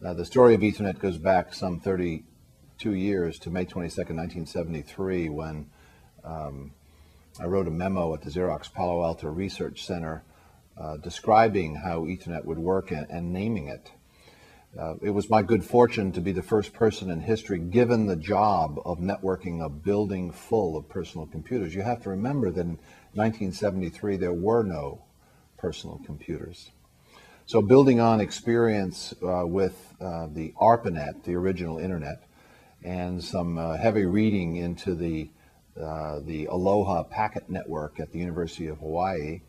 The story of Ethernet goes back some 32 years to May 22nd, 1973, when I wrote a memo at the Xerox Palo Alto Research Center describing how Ethernet would work and naming it. It was my good fortune to be the first person in history given the job of networking a building full of personal computers. You have to remember that in 1973 there were no personal computers. So building on experience with the ARPANET, the original internet, and some heavy reading into the Aloha Packet Network at the University of Hawaii,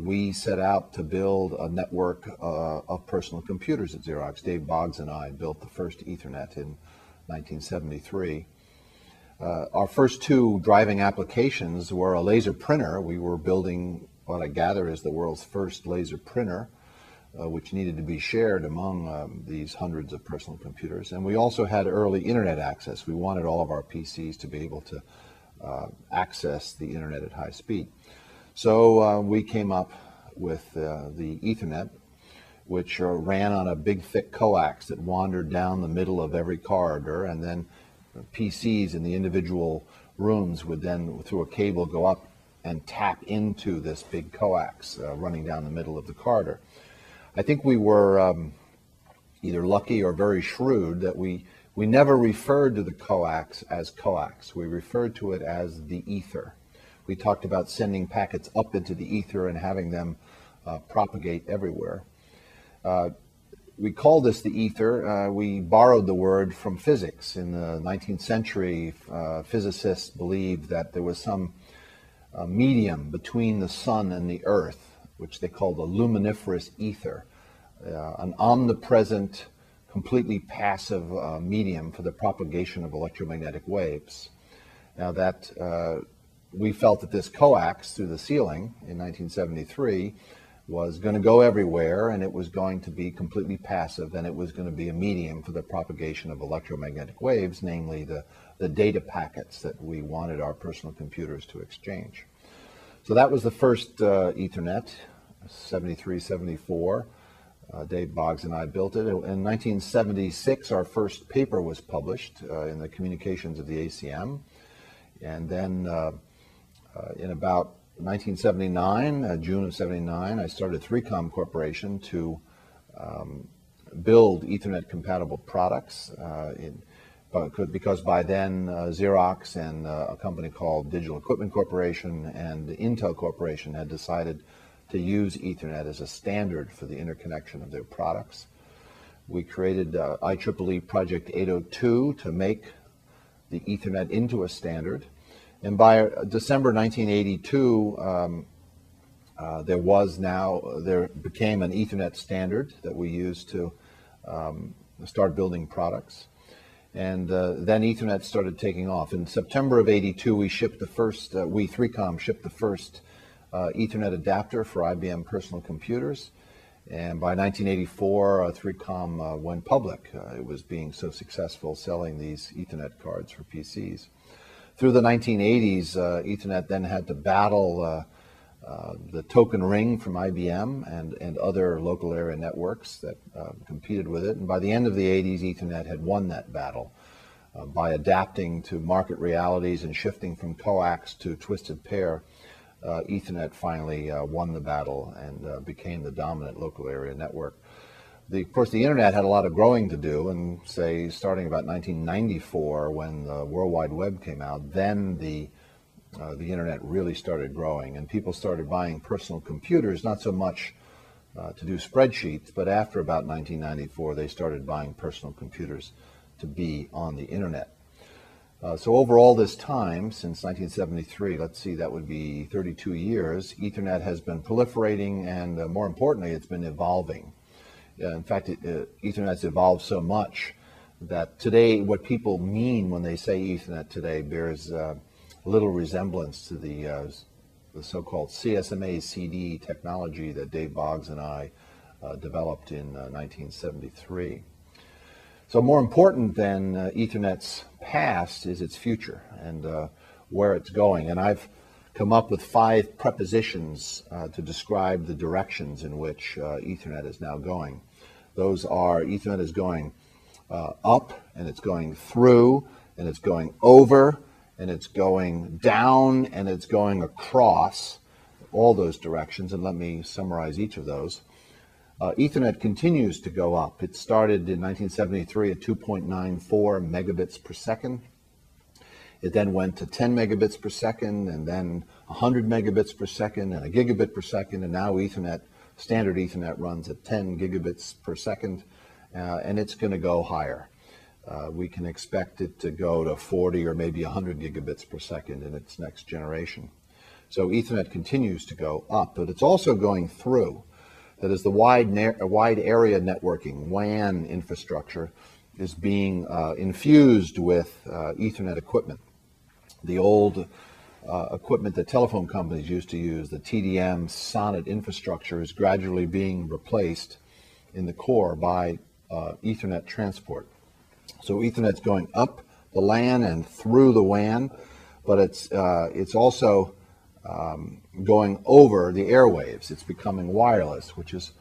we set out to build a network of personal computers at Xerox. Dave Boggs and I built the first Ethernet in 1973. Our first two driving applications were a laser printer. We were building what I gather is the world's first laser printer, which needed to be shared among these hundreds of personal computers. And we also had early internet access. We wanted all of our PCs to be able to access the internet at high speed. So we came up with the Ethernet, which ran on a big thick coax that wandered down the middle of every corridor, and then PCs in the individual rooms would then, through a cable, go up and tap into this big coax running down the middle of the corridor. I think we were either lucky or very shrewd that we never referred to the coax as coax. We referred to it as the ether. We talked about sending packets up into the ether and having them propagate everywhere. We called this the ether. We borrowed the word from physics. In the 19th century, physicists believed that there was some medium between the sun and the earth, which they called the luminiferous ether, an omnipresent, completely passive medium for the propagation of electromagnetic waves. Now that we felt that this coax through the ceiling in 1973 was going to go everywhere, and it was going to be completely passive, and it was going to be a medium for the propagation of electromagnetic waves, namely the data packets that we wanted our personal computers to exchange. So that was the first Ethernet, 73, 74. Dave Boggs and I built it. In 1976, our first paper was published in the Communications of the ACM. And then in about 1979, June of 79, I started 3Com Corporation to build Ethernet-compatible products because by then Xerox and a company called Digital Equipment Corporation and Intel Corporation had decided to use Ethernet as a standard for the interconnection of their products. We created IEEE Project 802 to make the Ethernet into a standard. And by December 1982, there became an Ethernet standard that we used to start building products. And then Ethernet started taking off. In September of 82, we shipped the first, 3Com shipped the first Ethernet adapter for IBM personal computers. And by 1984, 3Com went public. It was being so successful selling these Ethernet cards for PCs. Through the 1980s, Ethernet then had to battle the token ring from IBM and other local area networks that competed with it. And by the end of the 80s, Ethernet had won that battle by adapting to market realities and shifting from coax to twisted pair. Ethernet finally won the battle and became the dominant local area network. Of course, the internet had a lot of growing to do, and say starting about 1994, when the World Wide Web came out, then the internet really started growing, and people started buying personal computers, not so much to do spreadsheets, but after about 1994, they started buying personal computers to be on the internet. So over all this time, since 1973, let's see, that would be 32 years, Ethernet has been proliferating, and more importantly, it's been evolving. In fact, Ethernet's evolved so much that today, what people mean when they say Ethernet today bears little resemblance to the so-called CSMA CD technology that Dave Boggs and I developed in 1973. So more important than Ethernet's past is its future and where it's going. And I've come up with 5 prepositions to describe the directions in which Ethernet is now going. Those are Ethernet is going up, and it's going through, and it's going over, and it's going down, and it's going across, all those directions. And let me summarize each of those. Ethernet continues to go up. It started in 1973 at 2.94 megabits per second. It then went to 10 megabits per second, and then 100 megabits per second, and a gigabit per second, and now Ethernet, standard Ethernet, runs at 10 gigabits per second, and it's going to go higher. We can expect it to go to 40 or maybe 100 gigabits per second in its next generation. So Ethernet continues to go up, but it's also going through. That is, the wide area networking, WAN infrastructure, is being infused with Ethernet equipment. The old equipment that telephone companies used to use, the TDM SONET infrastructure, is gradually being replaced in the core by Ethernet transport. So Ethernet's going up the LAN and through the WAN, but it's also going over the airwaves. It's becoming wireless, which is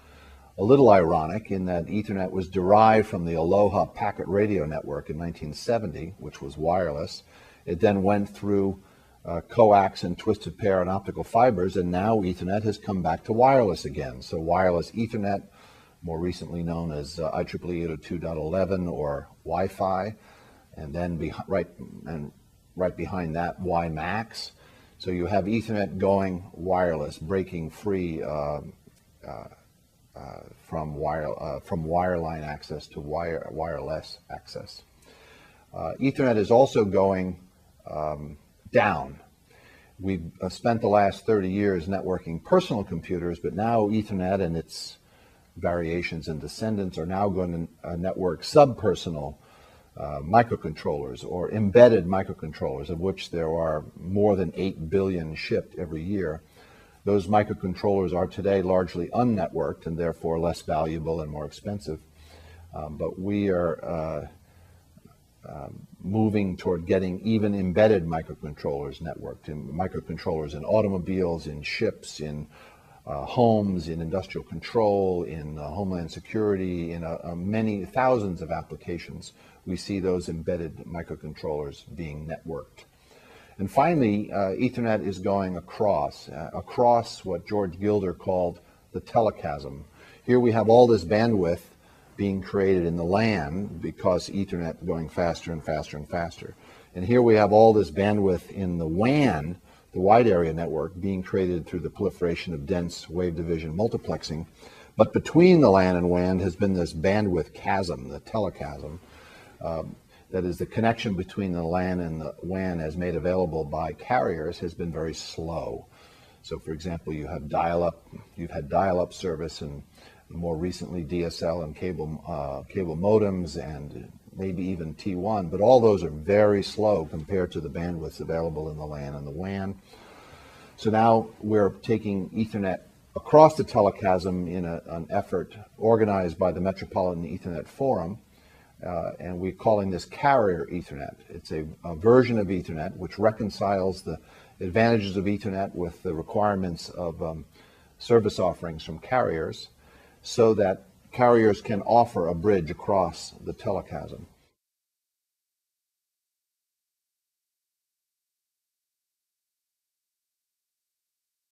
a little ironic in that Ethernet was derived from the Aloha packet radio network in 1970, which was wireless. It then went through coax and twisted pair and optical fibers, and now Ethernet has come back to wireless again. So wireless Ethernet, more recently known as IEEE 802.11 or Wi-Fi, and then right behind that WiMAX. So you have Ethernet going wireless, breaking free from wireline access to wireless access. Ethernet is also going down. We've spent the last 30 years networking personal computers, but now Ethernet and its variations and descendants are now going to network subpersonal microcontrollers or embedded microcontrollers, of which there are more than 8 billion shipped every year. Those microcontrollers are today largely unnetworked and therefore less valuable and more expensive. But we are moving toward getting even embedded microcontrollers networked, microcontrollers in automobiles, in ships, in homes, in industrial control, in homeland security, in many thousands of applications. We see those embedded microcontrollers being networked. And finally, Ethernet is going across what George Gilder called the telechasm. Here we have all this bandwidth being created in the LAN because Ethernet going faster and faster and faster. And here we have all this bandwidth in the WAN, the wide area network, being created through the proliferation of dense wave division multiplexing. But between the LAN and WAN has been this bandwidth chasm, the telechasm. That is, the connection between the LAN and the WAN as made available by carriers has been very slow. So for example, you've had dial-up service, and more recently DSL and cable modems, and maybe even T1, but all those are very slow compared to the bandwidths available in the LAN and the WAN. So now we're taking Ethernet across the telechasm in an effort organized by the Metropolitan Ethernet Forum, and we're calling this Carrier Ethernet. It's a version of Ethernet which reconciles the advantages of Ethernet with the requirements of service offerings from carriers, so that carriers can offer a bridge across the telechasm.